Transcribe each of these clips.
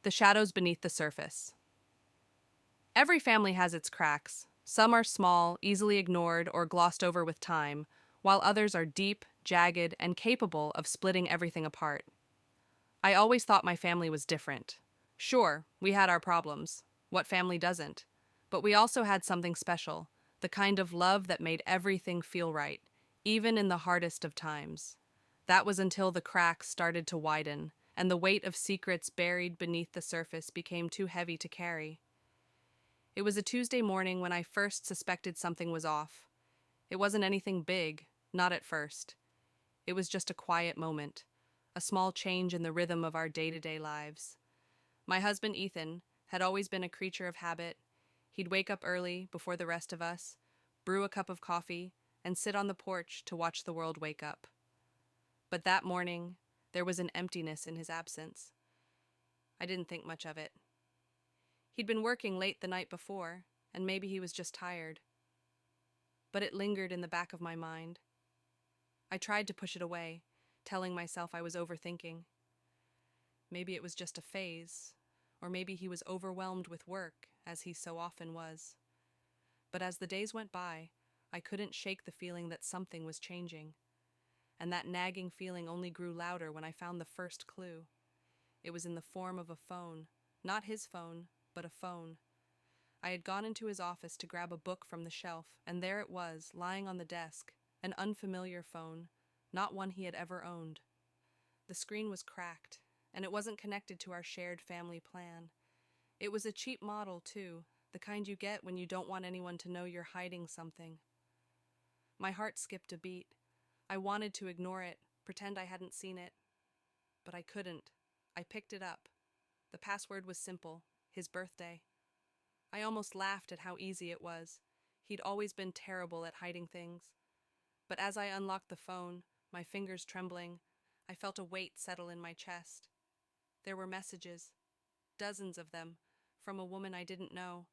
The shadows beneath the surface. Every family has its cracks. Some are small, easily ignored, or glossed over with time, while others are deep, jagged, and capable of splitting everything apart. I always thought my family was different. Sure, we had our problems. What family doesn't? But we also had something special, the kind of love that made everything feel right, even in the hardest of times. That was until the cracks started to widen, and the weight of secrets buried beneath the surface became too heavy to carry. It was a Tuesday morning when I first suspected something was off. It wasn't anything big, not at first. It was just a quiet moment, a small change in the rhythm of our day-to-day lives. My husband, Ethan, had always been a creature of habit. He'd wake up early, before the rest of us, brew a cup of coffee, and sit on the porch to watch the world wake up. But that morning, there was an emptiness in his absence. I didn't think much of it. He'd been working late the night before, and maybe he was just tired. But it lingered in the back of my mind. I tried to push it away, telling myself I was overthinking. Maybe it was just a phase, or maybe he was overwhelmed with work, as he so often was. But as the days went by, I couldn't shake the feeling that something was changing. And that nagging feeling only grew louder when I found the first clue. It was in the form of a phone. Not his phone, but a phone. I had gone into his office to grab a book from the shelf, and there it was, lying on the desk, an unfamiliar phone, not one he had ever owned. The screen was cracked, and it wasn't connected to our shared family plan. It was a cheap model, too, the kind you get when you don't want anyone to know you're hiding something. My heart skipped a beat. I wanted to ignore it, pretend I hadn't seen it. But I couldn't. I picked it up. The password was simple: his birthday. I almost laughed at how easy it was. He'd always been terrible at hiding things. But as I unlocked the phone, my fingers trembling, I felt a weight settle in my chest. There were messages, dozens of them, from a woman I didn't know,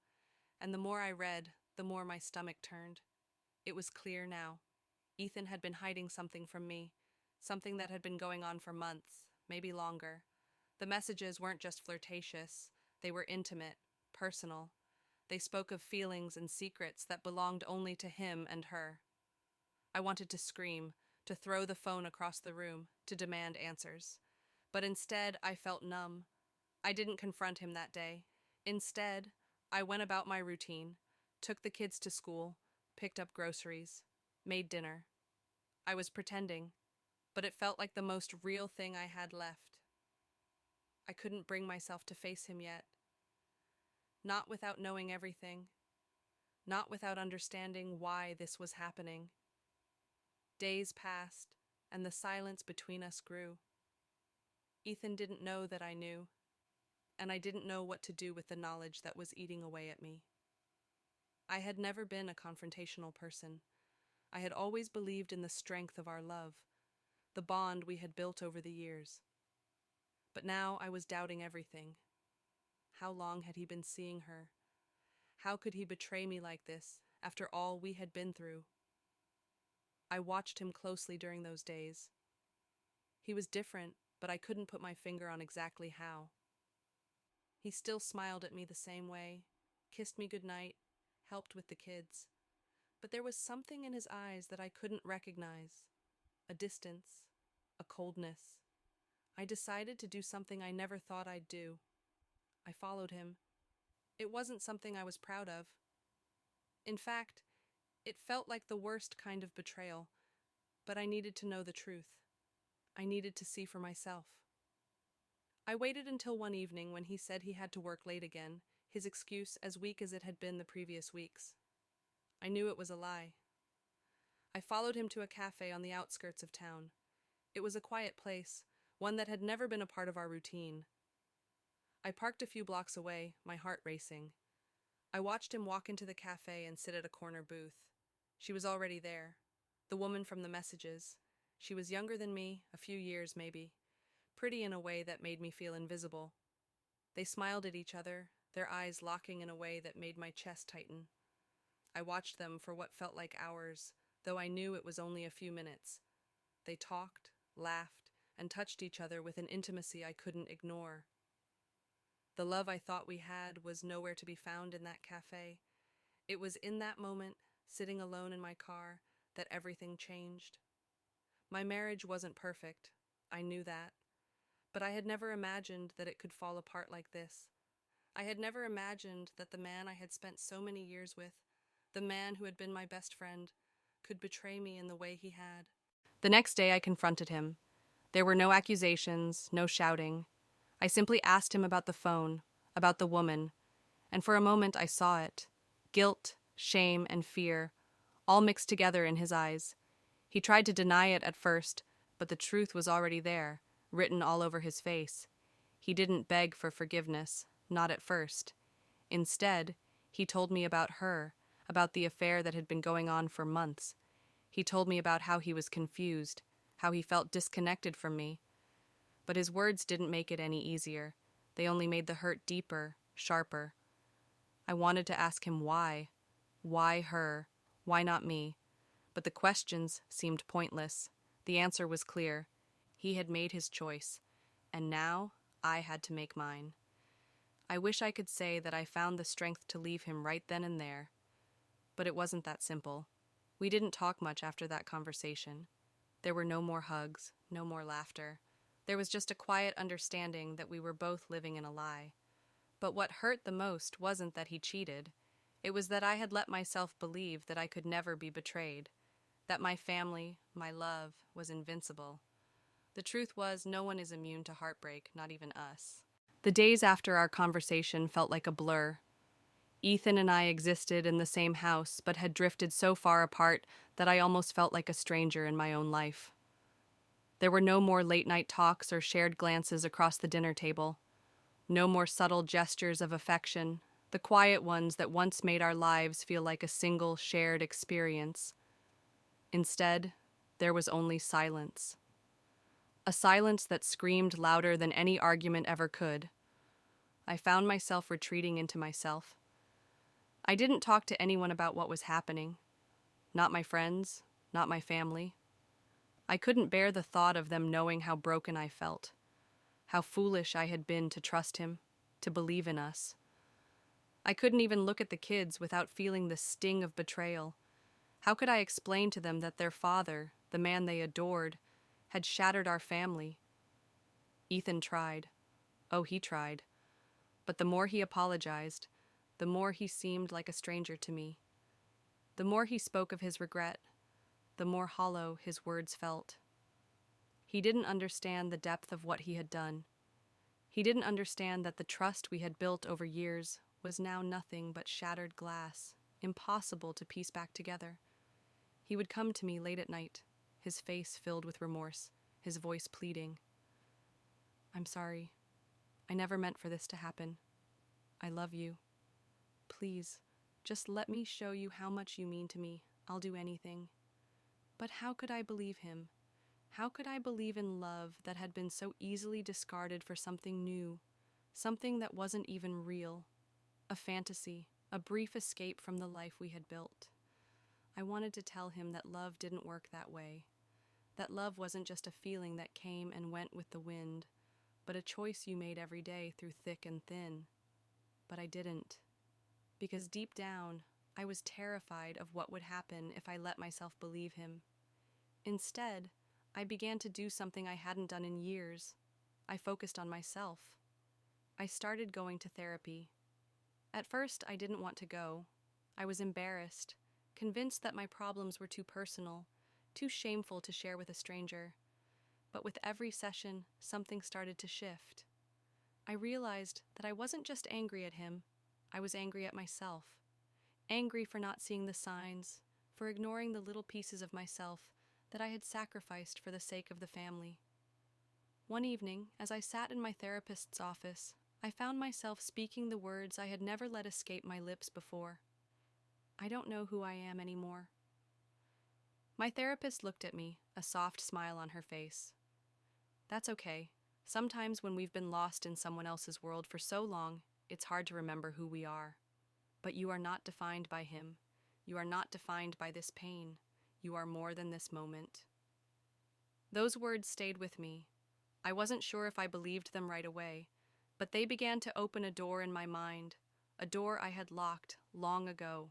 and the more I read, the more my stomach turned. It was clear now. Ethan had been hiding something from me, something that had been going on for months, maybe longer. The messages weren't just flirtatious, they were intimate, personal. They spoke of feelings and secrets that belonged only to him and her. I wanted to scream, to throw the phone across the room, to demand answers. But instead, I felt numb. I didn't confront him that day. Instead, I went about my routine, took the kids to school, picked up groceries, made dinner. I was pretending, but it felt like the most real thing I had left. I couldn't bring myself to face him yet. Not without knowing everything. Not without understanding why this was happening. Days passed, and the silence between us grew. Ethan didn't know that I knew, and I didn't know what to do with the knowledge that was eating away at me. I had never been a confrontational person. I had always believed in the strength of our love, the bond we had built over the years. But now I was doubting everything. How long had he been seeing her? How could he betray me like this, after all we had been through? I watched him closely during those days. He was different, but I couldn't put my finger on exactly how. He still smiled at me the same way, kissed me goodnight, helped with the kids. But there was something in his eyes that I couldn't recognize. A distance, a coldness. I decided to do something I never thought I'd do. I followed him. It wasn't something I was proud of. In fact, it felt like the worst kind of betrayal, but I needed to know the truth. I needed to see for myself. I waited until one evening when he said he had to work late again, his excuse as weak as it had been the previous weeks. I knew it was a lie. I followed him to a cafe on the outskirts of town. It was a quiet place, one that had never been a part of our routine. I parked a few blocks away, my heart racing. I watched him walk into the cafe and sit at a corner booth. She was already there, the woman from the messages. She was younger than me, a few years maybe, pretty in a way that made me feel invisible. They smiled at each other, their eyes locking in a way that made my chest tighten. I watched them for what felt like hours, though I knew it was only a few minutes. They talked, laughed, and touched each other with an intimacy I couldn't ignore. The love I thought we had was nowhere to be found in that cafe. It was in that moment, sitting alone in my car, that everything changed. My marriage wasn't perfect. I knew that. But I had never imagined that it could fall apart like this. I had never imagined that the man I had spent so many years with, the man who had been my best friend, could betray me in the way he had. The next day I confronted him. There were no accusations, no shouting. I simply asked him about the phone, about the woman, and for a moment I saw it. Guilt, shame, and fear, all mixed together in his eyes. He tried to deny it at first, but the truth was already there, written all over his face. He didn't beg for forgiveness, not at first. Instead, he told me about her, about the affair that had been going on for months. He told me about how he was confused, how he felt disconnected from me. But his words didn't make it any easier. They only made the hurt deeper, sharper. I wanted to ask him why. Why her? Why not me? But the questions seemed pointless. The answer was clear. He had made his choice, and now I had to make mine. I wish I could say that I found the strength to leave him right then and there. But it wasn't that simple. We didn't talk much after that conversation. There were no more hugs, no more laughter. There was just a quiet understanding that we were both living in a lie. But what hurt the most wasn't that he cheated. It was that I had let myself believe that I could never be betrayed, that my family, my love, was invincible. The truth was, no one is immune to heartbreak, not even us. The days after our conversation felt like a blur. Ethan and I existed in the same house, but had drifted so far apart that I almost felt like a stranger in my own life. There were no more late-night talks or shared glances across the dinner table. No more subtle gestures of affection, the quiet ones that once made our lives feel like a single shared experience. Instead, there was only silence. A silence that screamed louder than any argument ever could. I found myself retreating into myself. I didn't talk to anyone about what was happening. Not my friends, not my family. I couldn't bear the thought of them knowing how broken I felt, how foolish I had been to trust him, to believe in us. I couldn't even look at the kids without feeling the sting of betrayal. How could I explain to them that their father, the man they adored, had shattered our family? Ethan tried. Oh, he tried. But the more he apologized, the more he seemed like a stranger to me. The more he spoke of his regret, the more hollow his words felt. He didn't understand the depth of what he had done. He didn't understand that the trust we had built over years was now nothing but shattered glass, impossible to piece back together. He would come to me late at night, his face filled with remorse, his voice pleading. "I'm sorry. I never meant for this to happen. I love you. Please, just let me show you how much you mean to me. I'll do anything." But how could I believe him? How could I believe in love that had been so easily discarded for something new, something that wasn't even real, a fantasy, a brief escape from the life we had built? I wanted to tell him that love didn't work that way, that love wasn't just a feeling that came and went with the wind, but a choice you made every day through thick and thin. But I didn't, because deep down, I was terrified of what would happen if I let myself believe him. Instead, I began to do something I hadn't done in years. I focused on myself. I started going to therapy. At first, I didn't want to go. I was embarrassed, convinced that my problems were too personal, too shameful to share with a stranger. But with every session, something started to shift. I realized that I wasn't just angry at him, I was angry at myself. Angry for not seeing the signs, for ignoring the little pieces of myself that I had sacrificed for the sake of the family. One evening, as I sat in my therapist's office, I found myself speaking the words I had never let escape my lips before. I don't know who I am anymore. My therapist looked at me, a soft smile on her face. That's okay. Sometimes when we've been lost in someone else's world for so long, it's hard to remember who we are. But you are not defined by him. You are not defined by this pain. You are more than this moment. Those words stayed with me. I wasn't sure if I believed them right away, But they began to open a door in my mind, a door I had locked long ago.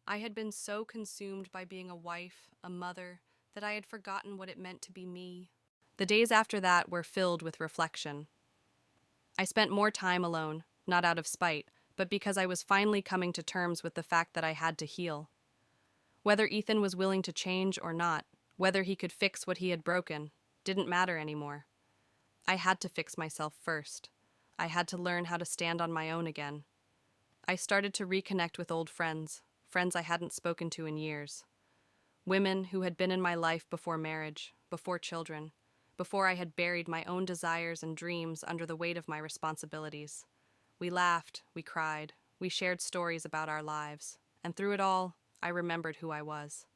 I had been so consumed by being a wife, a mother, that I had forgotten what it meant to be me. The days after that were filled with reflection. I spent more time alone, not out of spite, but because I was finally coming to terms with the fact that I had to heal. Whether Ethan was willing to change or not, whether he could fix what he had broken, didn't matter anymore. I had to fix myself first. I had to learn how to stand on my own again. I started to reconnect with old friends, friends I hadn't spoken to in years. Women who had been in my life before marriage, before children, before I had buried my own desires and dreams under the weight of my responsibilities. We laughed, we cried, we shared stories about our lives, and through it all, I remembered who I was.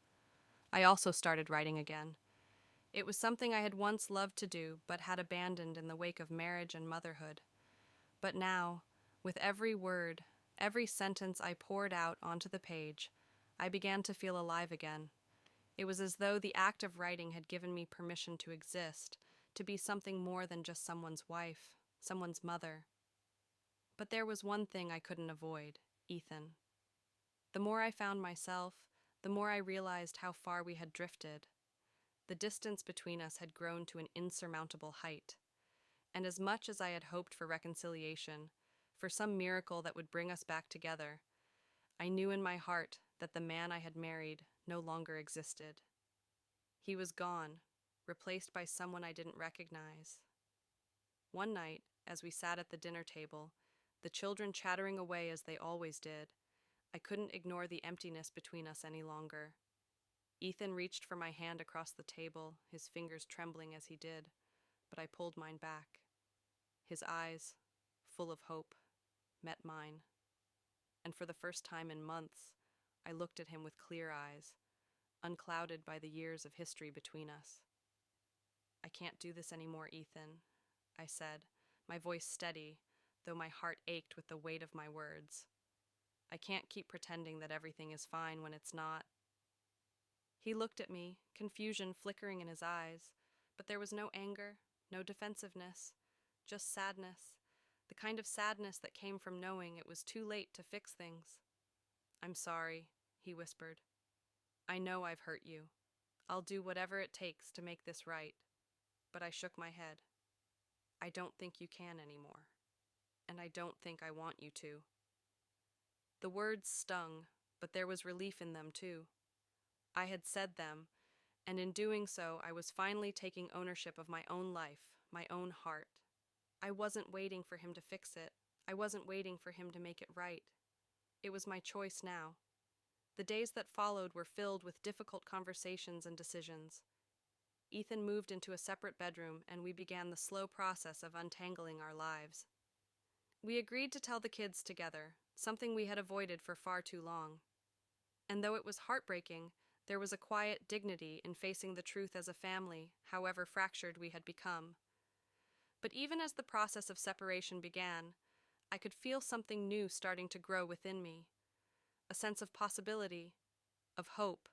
I also started writing again. It was something I had once loved to do, but had abandoned in the wake of marriage and motherhood. But now, with every word, every sentence I poured out onto the page, I began to feel alive again. It was as though the act of writing had given me permission to exist, to be something more than just someone's wife, someone's mother. But there was one thing I couldn't avoid: Ethan. The more I found myself, the more I realized how far we had drifted. The distance between us had grown to an insurmountable height. And as much as I had hoped for reconciliation, for some miracle that would bring us back together, I knew in my heart that the man I had married no longer existed. He was gone, replaced by someone I didn't recognize. One night, as we sat at the dinner table, the children chattering away as they always did, I couldn't ignore the emptiness between us any longer. Ethan reached for my hand across the table, his fingers trembling as he did, but I pulled mine back. His eyes, full of hope, met mine, and for the first time in months, I looked at him with clear eyes, unclouded by the years of history between us. "I can't do this anymore, Ethan," I said, my voice steady, though my heart ached with the weight of my words. "I can't keep pretending that everything is fine when it's not." He looked at me, confusion flickering in his eyes, but there was no anger, no defensiveness, just sadness, the kind of sadness that came from knowing it was too late to fix things. "I'm sorry," he whispered. "I know I've hurt you. I'll do whatever it takes to make this right." But I shook my head. "I don't think you can anymore. And I don't think I want you to." The words stung, but there was relief in them too. I had said them, and in doing so, I was finally taking ownership of my own life, my own heart. I wasn't waiting for him to fix it. I wasn't waiting for him to make it right. It was my choice now. The days that followed were filled with difficult conversations and decisions. Ethan moved into a separate bedroom, and we began the slow process of untangling our lives. We agreed to tell the kids together, something we had avoided for far too long. And though it was heartbreaking, there was a quiet dignity in facing the truth as a family, however fractured we had become. But even as the process of separation began, I could feel something new starting to grow within me, a sense of possibility, of hope,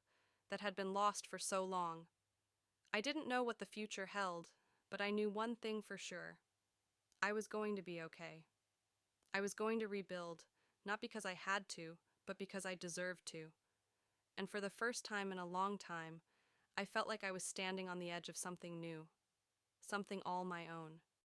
that had been lost for so long. I didn't know what the future held, but I knew one thing for sure. I was going to be okay. I was going to rebuild, not because I had to, but because I deserved to. And for the first time in a long time, I felt like I was standing on the edge of something new, something all my own.